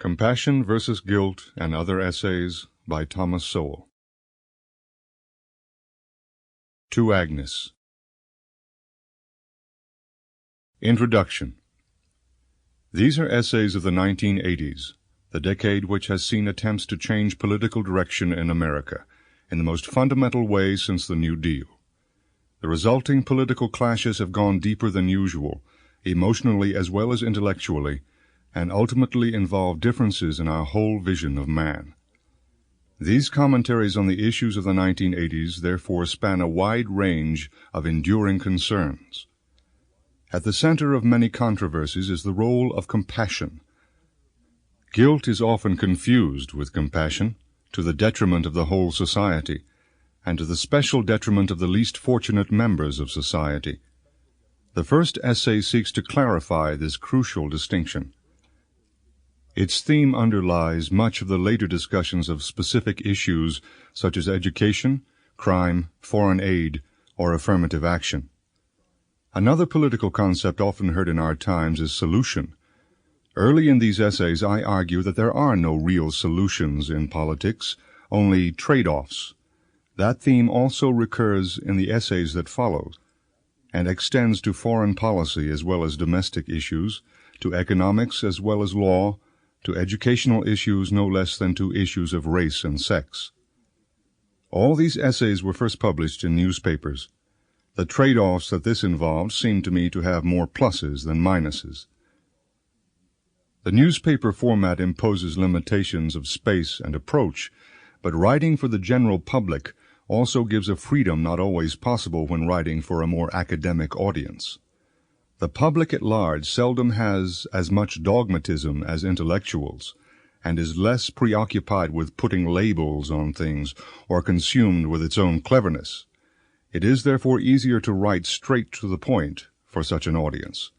Compassion versus Guilt and Other Essays by Thomas Sowell. To Agnes. Introduction. These are essays of the 1980s, the decade which has seen attempts to change political direction in America in the most fundamental way since the New Deal. The resulting political clashes have gone deeper than usual, emotionally as well as intellectually, and ultimately involve differences in our whole vision of man. These commentaries on the issues of the 1980s therefore span a wide range of enduring concerns. At the center of many controversies is the role of compassion. Guilt is often confused with compassion, to the detriment of the whole society, and to the special detriment of the least fortunate members of society. The first essay seeks to clarify this crucial distinction. Its theme underlies much of the later discussions of specific issues such as education, crime, foreign aid, or affirmative action. Another political concept often heard in our times is solution. Early in these essays I argue that there are no real solutions in politics, only trade-offs. That theme also recurs in the essays that follow, and extends to foreign policy as well as domestic issues, to economics as well as law, to educational issues no less than to issues of race and sex. All these essays were first published in newspapers. The trade-offs that this involved seem to me to have more pluses than minuses. The newspaper format imposes limitations of space and approach, but writing for the general public also gives a freedom not always possible when writing for a more academic audience. The public at large seldom has as much dogmatism as intellectuals, and is less preoccupied with putting labels on things or consumed with its own cleverness. It is therefore easier to write straight to the point for such an audience,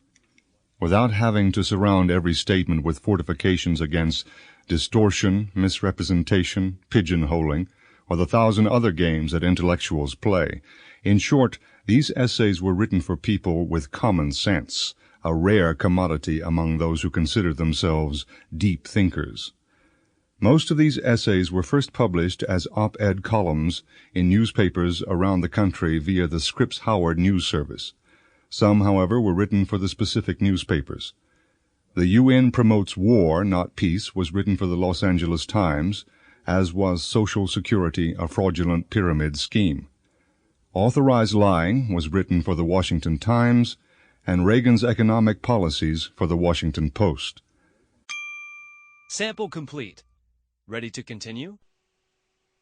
without having to surround every statement with fortifications against distortion, misrepresentation, pigeonholing, or the thousand other games that intellectuals play. In short, these essays were written for people with common sense, a rare commodity among those who consider themselves deep thinkers. Most of these essays were first published as op-ed columns in newspapers around the country via the Scripps-Howard news service. Some, however, were written for the specific newspapers. The UN Promotes War, Not Peace was written for the Los Angeles Times, as was Social Security, a Fraudulent Pyramid Scheme. Authorized Lying was written for the Washington Times, and Reagan's Economic Policies for the Washington Post. Sample complete. Ready to continue?